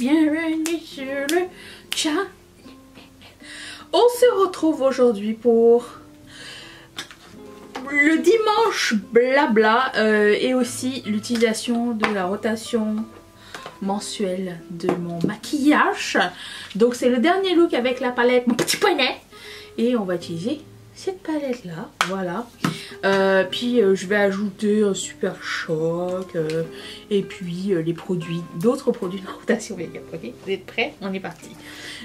bienvenue sur le chat. On se retrouve aujourd'hui pour le dimanche blabla et aussi l'utilisation de la rotation mensuelle de mon maquillage. Donc c'est le dernier look avec la palette Mon Petit Poney et on va utiliser cette palette là, voilà. Puis je vais ajouter un Super Shock et puis les produits, d'autres produits de rotation makeup. Ok, vous êtes prêts? On est parti.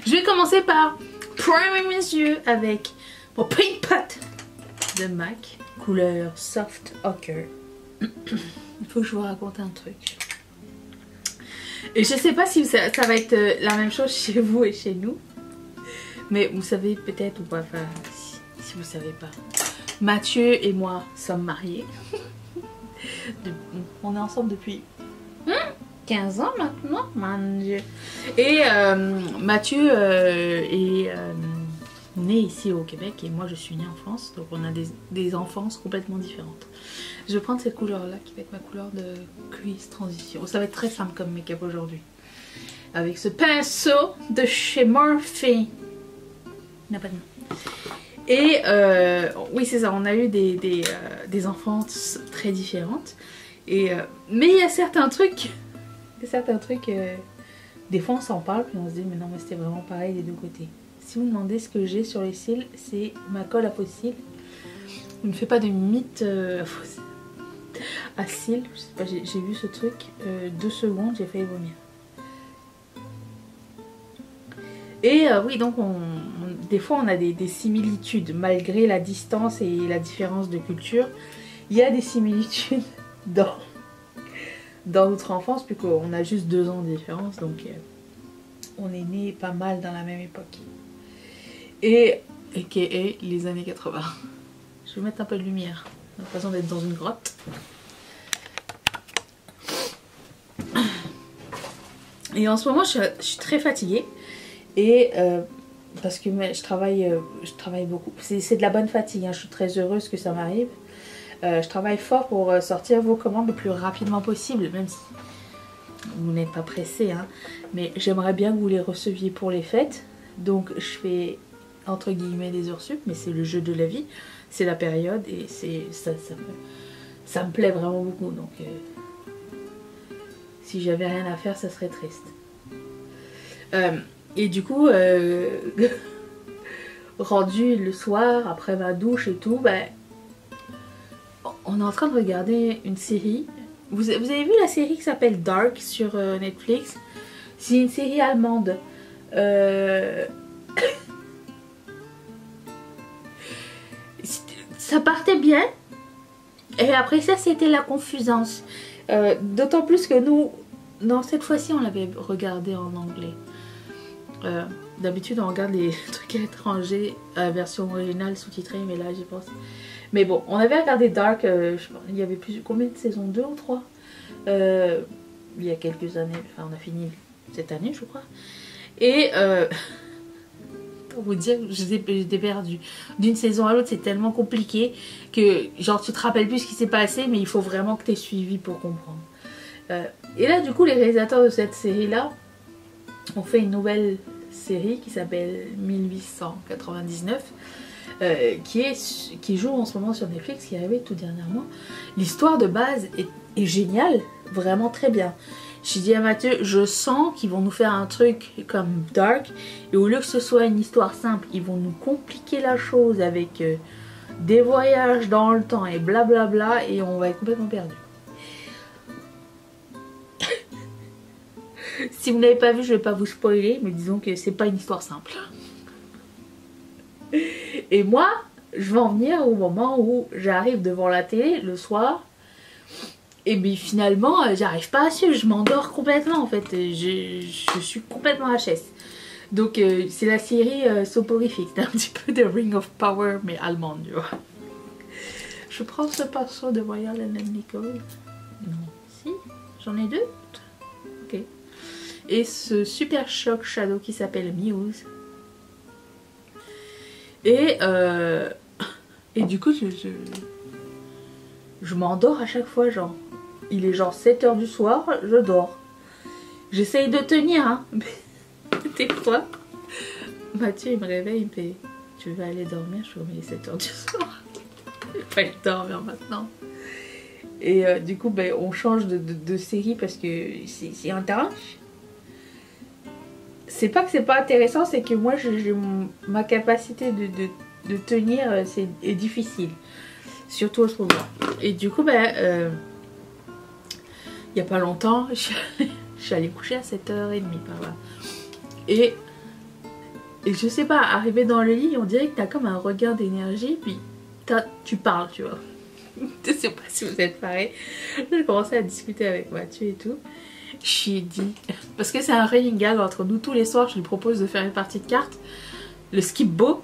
Je vais commencer par primer mes yeux avec mon Paint Pot de MAC couleur Soft Ochre. Il faut que je vous raconte un truc. Et je sais pas si ça va être la même chose chez vous et chez nous, mais vous savez peut-être ou pas, enfin si vous savez pas. Mathieu et moi sommes mariés. On est ensemble depuis 15 ans maintenant, mon Dieu. Et Mathieu est né ici au Québec et moi je suis née en France. Donc on a des enfances complètement différentes. Je vais prendre cette couleur là qui va être ma couleur de Crease Transition. Ça va être très simple comme make-up aujourd'hui. Avec ce pinceau de chez Morphe. Il n'a pas de nom. Et oui c'est ça, on a eu des enfances très différentes. Et, mais il y a certains trucs, des fois on s'en parle puis on se dit mais non mais c'était vraiment pareil des deux côtés. Si vous me demandez ce que j'ai sur les cils, c'est ma colle à faux cils. Je ne fais pas de mythe à cils, je sais pas, j'ai vu ce truc, 2 secondes j'ai failli vomir. Et oui donc des fois on a des similitudes malgré la distance et la différence de culture. Il y a des similitudes dans notre enfance puisqu'on a juste 2 ans de différence, donc on est nés pas mal dans la même époque. Et aka les années 80. Je vais mettre un peu de lumière, j'ai l'impression d'être dans une grotte. Et en ce moment je suis très fatiguée. Et parce que je travaille beaucoup. C'est de la bonne fatigue, hein. Je suis très heureuse que ça m'arrive. Je travaille fort pour sortir vos commandes le plus rapidement possible, même si vous n'êtes pas pressé, hein. Mais j'aimerais bien que vous les receviez pour les fêtes. Donc je fais entre guillemets des heures sup, mais c'est le jeu de la vie. C'est la période et ça me plaît vraiment beaucoup. Donc si j'avais rien à faire, ça serait triste. Et du coup, rendu le soir, après ma douche et tout, ben, on est en train de regarder une série. Vous avez vu la série qui s'appelle Dark sur Netflix? C'est une série allemande. Ça partait bien. Et après ça, c'était la confusance. D'autant plus que nous, non, cette fois-ci, on l'avait regardé en anglais. D'habitude on regarde les trucs étrangers version originale sous-titrée, mais là j'y pense. Mais bon, on avait regardé Dark, je sais pas, il y avait plus, combien de saisons, 2 ou 3 il y a quelques années, enfin on a fini cette année je crois. Et pour vous dire, j'étais perdue. D'une saison à l'autre c'est tellement compliqué que genre tu te rappelles plus ce qui s'est passé, mais il faut vraiment que tu aies suivi pour comprendre. Et là du coup les réalisateurs de cette série là on fait une nouvelle série qui s'appelle 1899 qui joue en ce moment sur Netflix, qui est arrivée tout dernièrement. L'histoire de base est géniale, vraiment très bien. J'ai dit à Mathieu, je sens qu'ils vont nous faire un truc comme Dark et au lieu que ce soit une histoire simple, ils vont nous compliquer la chose avec des voyages dans le temps et blablabla et on va être complètement perdu. Si vous n'avez pas vu, je ne vais pas vous spoiler, mais disons que c'est pas une histoire simple. Et moi, je vais en venir au moment où j'arrive devant la télé le soir, et bien finalement, j'arrive pas à suivre, je m'endors complètement en fait, je suis complètement HS. Donc c'est la série soporifique, c'est un petit peu de Ring of Power, mais allemande, tu vois. Je prends ce pinceau de Royal & Nicole. Non, si, j'en ai 2. Ok. Et ce Super Shock Shadow qui s'appelle Muse. Et du coup je m'endors à chaque fois, genre il est genre 7 h du soir, je dors. J'essaye de tenir, hein. Mais des fois, Mathieu il me réveille, il me fait tu veux aller dormir? Je suis mais il est 7 h du soir. Je vais pas aller dormir maintenant. Et du coup, ben, on change de série parce que c'est intense. C'est pas que c'est pas intéressant, c'est que moi, ma capacité de tenir est difficile. Surtout en ce moment. Et du coup, ben, il y a pas longtemps, je suis allée coucher à 7 h 30 par là. Et je sais pas, arrivé dans le lit, on dirait que t'as comme un regain d'énergie, puis tu parles, tu vois. Je sais pas si vous êtes pareil. J'ai commencé à discuter avec Mathieu et tout. Je lui ai dit, parce que c'est un running gag entre nous, tous les soirs je lui propose de faire une partie de cartes, le skip beau,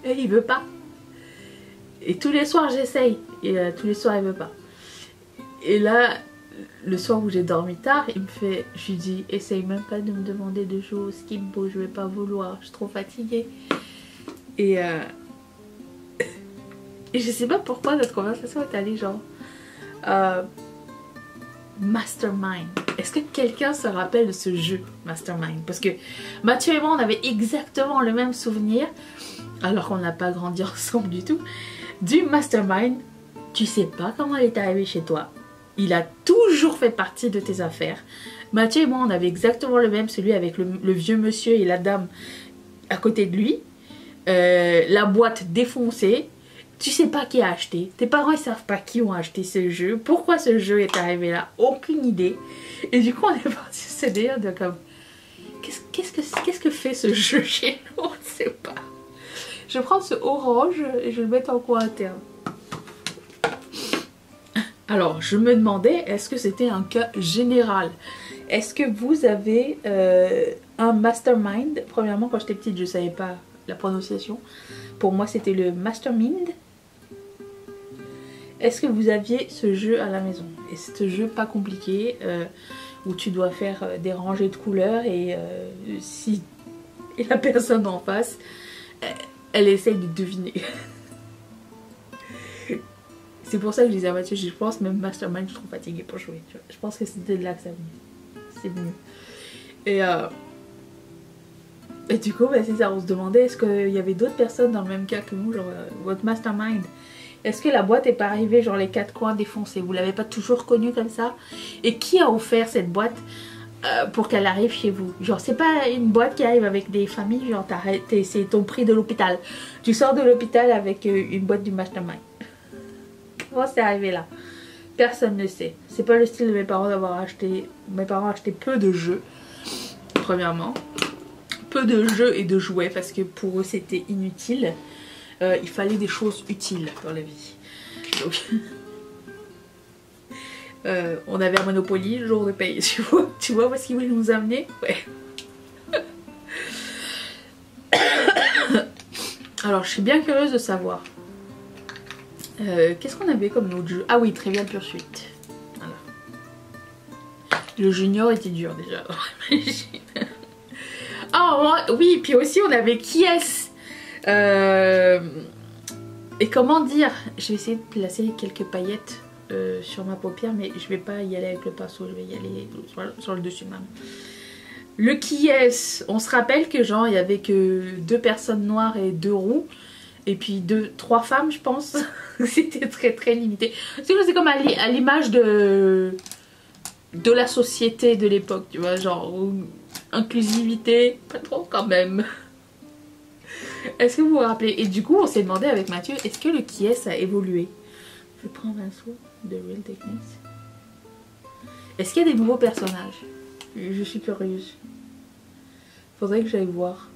et il veut pas. Et tous les soirs j'essaye, et tous les soirs il veut pas. Et là, le soir où j'ai dormi tard, il me fait, je lui dis, essaye même pas de me demander de jouer au skip beau, je vais pas vouloir, je suis trop fatiguée. Et je sais pas pourquoi notre conversation est allée genre Mastermind. Est-ce que quelqu'un se rappelle de ce jeu Mastermind? Parce que Mathieu et moi on avait exactement le même souvenir, alors qu'on n'a pas grandi ensemble du tout, du Mastermind. Tu sais pas comment il est arrivé chez toi. Il a toujours fait partie de tes affaires. Mathieu et moi on avait exactement le même, celui avec le vieux monsieur et la dame à côté de lui. La boîte défoncée. Tu sais pas qui a acheté. Tes parents ils savent pas qui ont acheté ce jeu. Pourquoi ce jeu est arrivé là? Aucune idée. Et du coup on est parti se dire de comme qu'est-ce que fait ce jeu chez nous? On ne sait pas. Je prends ce orange et je le mets en coin interne. Alors je me demandais, est-ce que c'était un cas général? Est-ce que vous avez un mastermind? Premièrement, quand j'étais petite je savais pas la prononciation. Pour moi c'était le mastermind. Est-ce que vous aviez ce jeu à la maison? Et ce jeu pas compliqué où tu dois faire des rangées de couleurs et si et la personne en face elle essaye de deviner. C'est pour ça que je disais à Mathieu, je pense même Mastermind je suis trop fatiguée pour jouer. Tu vois. Je pense que c'était de là que ça venait. C'est venu. Et du coup bah, c'est ça, on se demandait est-ce qu'il y avait d'autres personnes dans le même cas que nous, genre votre Mastermind. Est-ce que la boîte est pas arrivée genre les 4 coins défoncés? Vous l'avez pas toujours connue comme ça? Et qui a offert cette boîte pour qu'elle arrive chez vous? Genre c'est pas une boîte qui arrive avec des familles, genre c'est ton prix de l'hôpital. Tu sors de l'hôpital avec une boîte du Mastermind. Comment c'est arrivé là? Personne ne sait. C'est pas le style de mes parents d'avoir acheté. Mes parents ont acheté peu de jeux. Premièrement. Peu de jeux et de jouets parce que pour eux c'était inutile. Il fallait des choses utiles dans la vie. Donc, on avait un Monopoly le jour de paye. Tu vois où est-ce qu'ils voulaient nous amener? Ouais. Alors je suis bien curieuse de savoir. Qu'est-ce qu'on avait comme autre jeu? Ah oui, Trivial Pursuit. Voilà. Le junior était dur déjà. Ah oui, puis aussi on avait Qui est-ce? Et comment dire? Je vais essayer de placer quelques paillettes sur ma paupière, mais je vais pas y aller avec le pinceau, je vais y aller sur le dessus même. Le Qui est-ce? On se rappelle que genre il y avait que 2 personnes noires et 2 roux. Et puis 3 femmes je pense. C'était très très limité. C'est comme à l'image de la société de l'époque, tu vois, genre inclusivité, pas trop quand même. Est-ce que vous vous rappelez? Et du coup on s'est demandé avec Mathieu, est-ce que le Qui est-ce a évolué? Je prends un pinceau de Real Techniques. Est-ce qu'il y a des nouveaux personnages? Je suis curieuse. Faudrait que j'aille voir.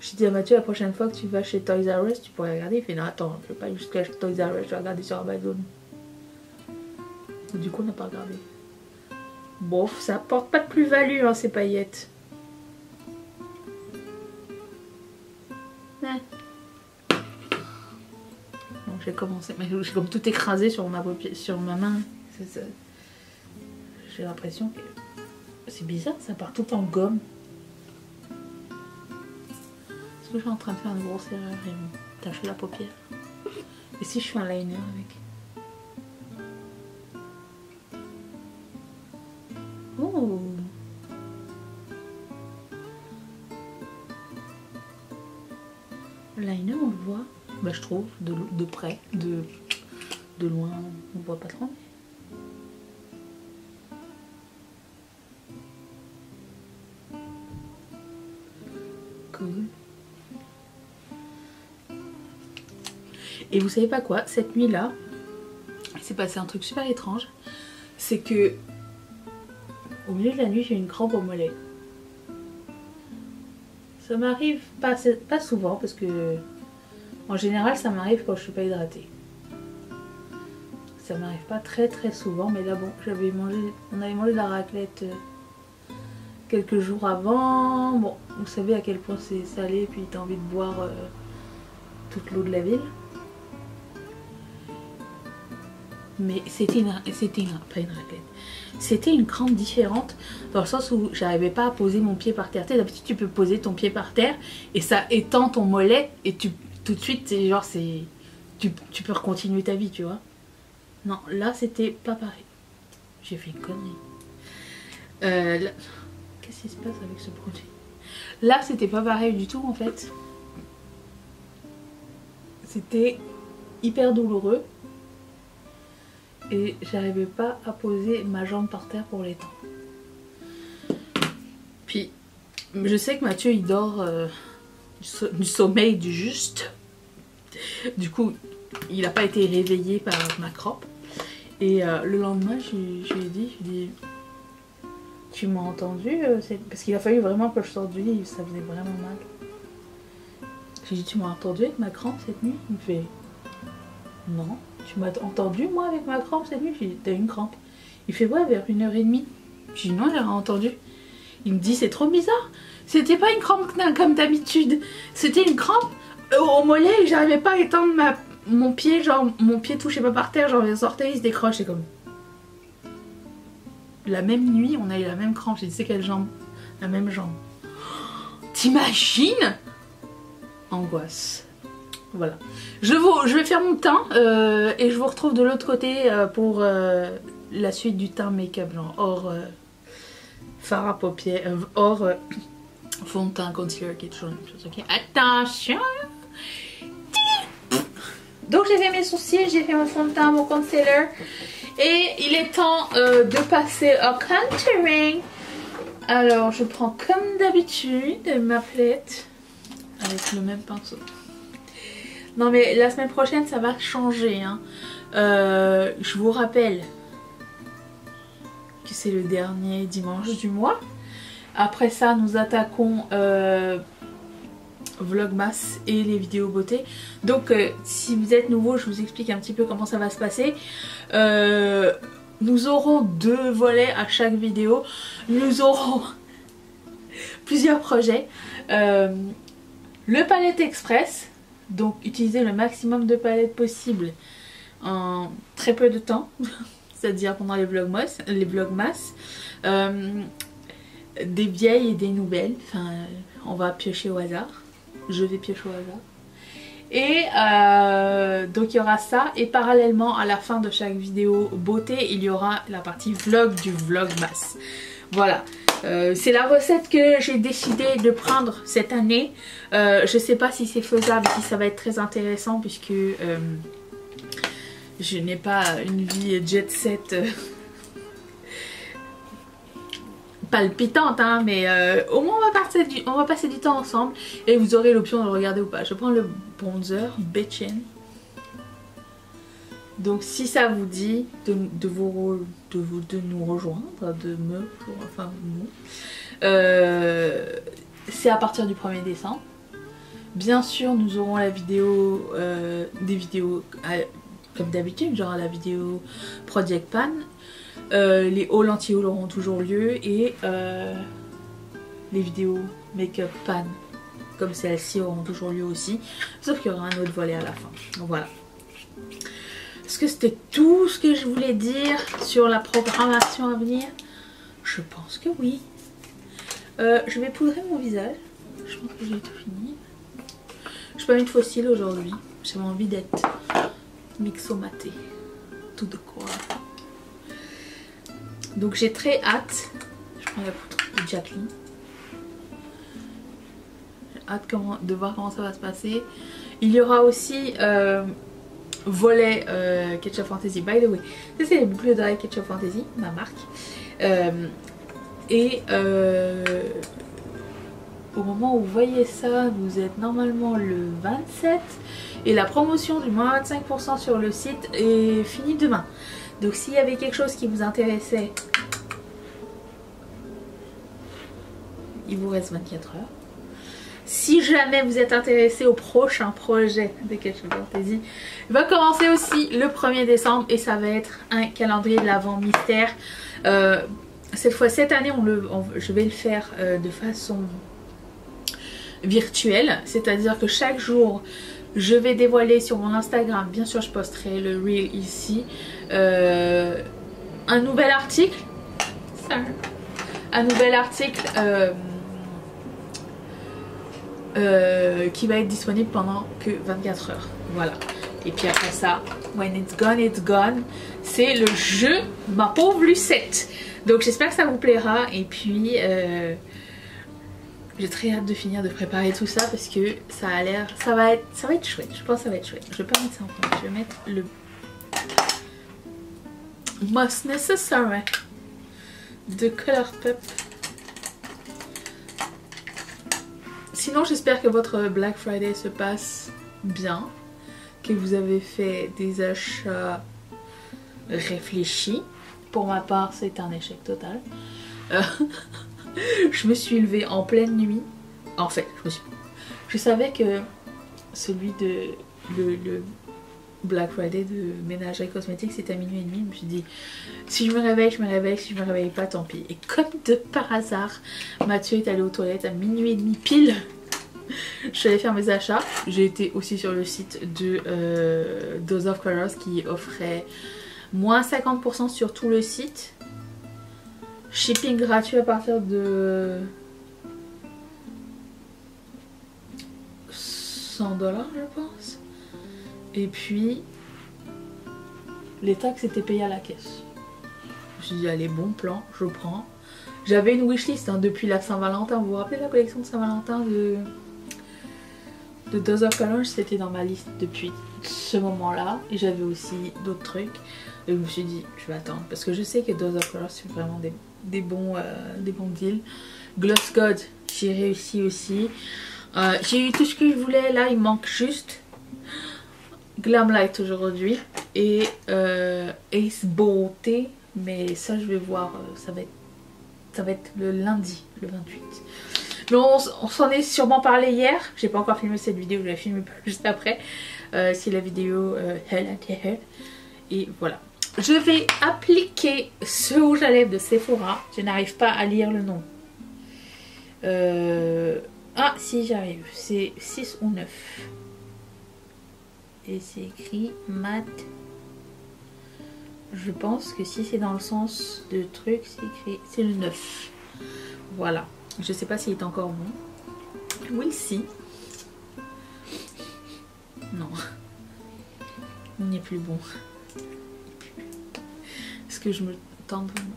Je dis à Mathieu, la prochaine fois que tu vas chez Toys R Us, tu pourrais regarder. Il fait non, attends, je vais pas aller jusqu'à Toys R Us, je vais regarder sur Amazon. Du coup, on n'a pas regardé. Bon, ça apporte pas de plus-value, hein, ces paillettes. Ouais. Donc, j'ai commencé, mais j'ai comme tout écrasé sur ma main. J'ai l'impression que c'est bizarre, ça part tout en gomme. Je suis en train de faire une grosse erreur et me tacher la paupière. Et si je fais un liner avec? Oh. Liner, on le voit, bah, je trouve, de près, de loin, on voit pas trop. Cool. Et vous savez pas quoi, cette nuit-là, il s'est passé un truc super étrange. C'est que au milieu de la nuit, j'ai une crampe au mollet. Ça m'arrive pas souvent parce que en général ça m'arrive quand je suis pas hydratée. Ça m'arrive pas très souvent, mais là bon, on avait mangé de la raclette quelques jours avant. Bon, vous savez à quel point c'est salé, puis t'as envie de boire toute l'eau de la ville. Mais c'était pas une raclette. C'était une crampe différente dans le sens où j'arrivais pas à poser mon pied par terre. Tu sais, d'habitude tu peux poser ton pied par terre et ça étend ton mollet et tout de suite c'est genre tu peux continuer ta vie, tu vois. Non, là c'était pas pareil. J'ai fait une connerie. Qu'est-ce qui se passe avec ce produit? Là c'était pas pareil du tout en fait. C'était hyper douloureux. Et j'arrivais pas à poser ma jambe par terre pour l'étendre. Puis je sais que Mathieu il dort du sommeil du juste. Du coup il n'a pas été réveillé par ma crampe. Et le lendemain je lui ai dit tu m'as entendu parce qu'il a fallu vraiment que je sorte du lit, ça faisait vraiment mal. J'ai dit tu m'as entendu avec ma crampe cette nuit? Il me fait non. Tu m'as entendu moi avec ma crampe cette nuit? J'ai dit t'as une crampe? Il fait ouais, vers 1h30. J'ai dit non, j'ai rien entendu. Il me dit c'est trop bizarre, c'était pas une crampe comme d'habitude, c'était une crampe au mollet et j'arrivais pas à étendre mon pied, genre mon pied touchait pas par terre, genre les orteils se décrochent. C'est comme la même nuit on a eu la même crampe. J'ai dit c'est quelle jambe? La même jambe. T'imagines? Angoisse. Voilà. Je vais faire mon teint et je vous retrouve de l'autre côté pour la suite du teint make-up, genre hors fard à paupières, hors fond de teint, concealer, qui est toujours la même chose, ok? Attention! Donc j'ai fait mes sourcils, j'ai fait mon fond de teint, mon concealer et il est temps de passer au contouring. Alors je prends comme d'habitude ma palette avec le même pinceau. Non mais la semaine prochaine ça va changer hein. Je vous rappelle que c'est le dernier dimanche du mois. Après ça nous attaquons Vlogmas et les vidéos beauté. Donc si vous êtes nouveau je vous explique un petit peu comment ça va se passer. Nous aurons 2 volets à chaque vidéo. Nous aurons plusieurs projets. Le palette express. Donc utilisez le maximum de palettes possible en très peu de temps, c'est-à-dire pendant les vlogmas, des vieilles et des nouvelles, enfin on va piocher au hasard, je vais piocher au hasard. Et donc il y aura ça et parallèlement à la fin de chaque vidéo beauté il y aura la partie vlog du vlogmas. Voilà. C'est la recette que j'ai décidé de prendre cette année. Je sais pas si c'est faisable, si ça va être très intéressant puisque je n'ai pas une vie jet set palpitante hein, mais au moins on va passer du temps ensemble et vous aurez l'option de le regarder ou pas. Je prends le bronzer Bitchin. Donc si ça vous dit de nous rejoindre, enfin nous, c'est à partir du 1er décembre. Bien sûr nous aurons la vidéo, des vidéos comme d'habitude, genre la vidéo Project Pan. Les hauls anti-hauls auront toujours lieu et les vidéos make-up pan comme celle-ci auront toujours lieu aussi. Sauf qu'il y aura un autre volet à la fin. Donc voilà. Est-ce que c'était tout ce que je voulais dire sur la programmation à venir? Je pense que oui. Je vais poudrer mon visage. Je pense que j'ai tout fini. Je suis pas une fossile aujourd'hui. J'avais envie d'être mixomatée. Tout de quoi. Donc j'ai très hâte La poutre de Jacqueline. J'ai hâte de voir comment ça va se passer. Il y aura aussi volet Ketchup Fantasy. By the way, ça c'est les boucles d'oreilles Ketchup Fantasy, ma marque. Au moment où vous voyez ça, vous êtes normalement le 27 et la promotion du moins 25% sur le site est finie demain. Donc s'il y avait quelque chose qui vous intéressait, il vous reste 24 heures. Si jamais vous êtes intéressé au prochain projet de Ketchup Fantasy, il va commencer aussi le 1er décembre et ça va être un calendrier de l'Avent mystère. Cette année, je vais le faire de façon virtuelle, c'est-à-dire que chaque jour je vais dévoiler sur mon Instagram, bien sûr je posterai le reel ici, un nouvel article qui va être disponible pendant que 24 heures, voilà. Et puis après ça, when it's gone, c'est le jeu ma pauvre Lucette. Donc j'espère que ça vous plaira et puis j'ai très hâte de finir de préparer tout ça parce que ça va être chouette. Je pense que ça va être chouette. Je vais pas mettre ça en premier, je vais mettre le Most Necessary de Colourpop. Sinon j'espère que votre Black Friday se passe bien, que vous avez fait des achats réfléchis. Pour ma part c'est un échec total. Je me suis levée en pleine nuit. En fait, je savais que celui de le Black Friday de ménagerie cosmétique c'était à minuit et demi. Je me suis dit si je me réveille, je me réveille, si je me réveille pas, tant pis. Et comme de par hasard, Mathieu est allé aux toilettes à minuit et demi pile. Je suis allée faire mes achats. J'ai été aussi sur le site de Dose of Colors qui offrait moins 50% sur tout le site. Shipping gratuit à partir de 100 $, je pense. Et puis les taxes étaient payées à la caisse. Je me suis dit allez, bon plan, je prends. J'avais une wishlist depuis la Saint-Valentin. Vous vous rappelez la collection de Saint-Valentin de Dose of Colors? C'était dans ma liste depuis ce moment là. Et j'avais aussi d'autres trucs. Et je me suis dit je vais attendre parce que je sais que Dose of Colors c'est vraiment des bons deals. Gloss God, j'ai réussi aussi. J'ai eu tout ce que je voulais. Là il manque juste Glamlight aujourd'hui et Ace Beauté, mais ça je vais voir, ça va être le lundi, le 28. Mais on s'en est sûrement parlé hier. J'ai pas encore filmé cette vidéo, je vais la filmer juste après. C'est la vidéo et voilà. Je vais appliquer ce rouge à lèvres de Sephora. Je n'arrive pas à lire le nom. Ah si, j'arrive. C'est 6 ou 9. Et c'est écrit mat. Je pense que si c'est dans le sens de truc, c'est écrit, c'est le 9. Voilà. Je sais pas s'il est encore bon. We'll see. Non. Il n'est plus bon. Est-ce que je me tente vraiment?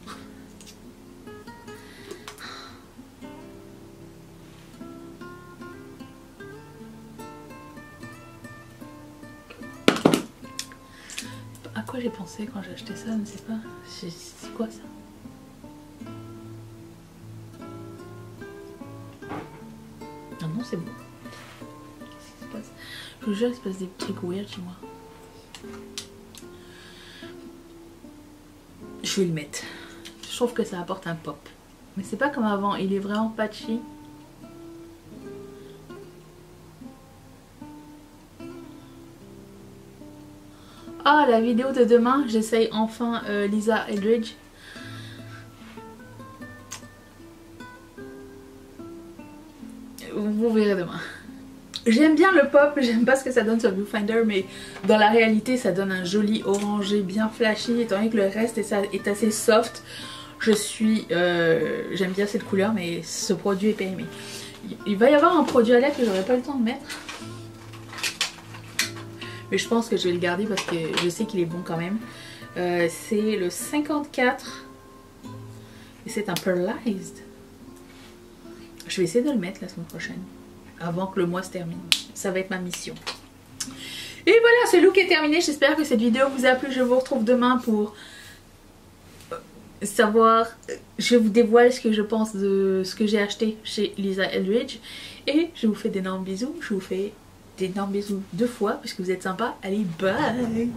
À quoi j'ai pensé quand j'ai acheté ça? Je ne sais pas. C'est quoi ça? Ah non, c'est bon. Qu'est-ce qui se passe? Je vous jure, il se passe des trucs weird chez moi. Je vais le mettre. Je trouve que ça apporte un pop. Mais c'est pas comme avant, il est vraiment patchy. Ah, la vidéo de demain, j'essaye enfin Lisa Eldridge. Vous verrez demain. J'aime bien le pop, j'aime pas ce que ça donne sur Viewfinder, mais dans la réalité ça donne un joli orangé bien flashy, étant donné que le reste est assez soft. J'aime bien cette couleur, mais ce produit est périmé. Il va y avoir un produit à lèvres que j'aurai pas le temps de mettre. Mais je pense que je vais le garder parce que je sais qu'il est bon quand même. C'est le 54 Et c'est un Pearlized. Je vais essayer de le mettre la semaine prochaine. Avant que le mois se termine. Ça va être ma mission. Et voilà, ce look est terminé. J'espère que cette vidéo vous a plu. Je vous retrouve demain pour savoir... Je vous dévoile ce que je pense de ce que j'ai acheté chez Lisa Eldridge. Et je vous fais d'énormes bisous. Je vous fais d'énormes bisous 2 fois parce que vous êtes sympa. Allez, bye!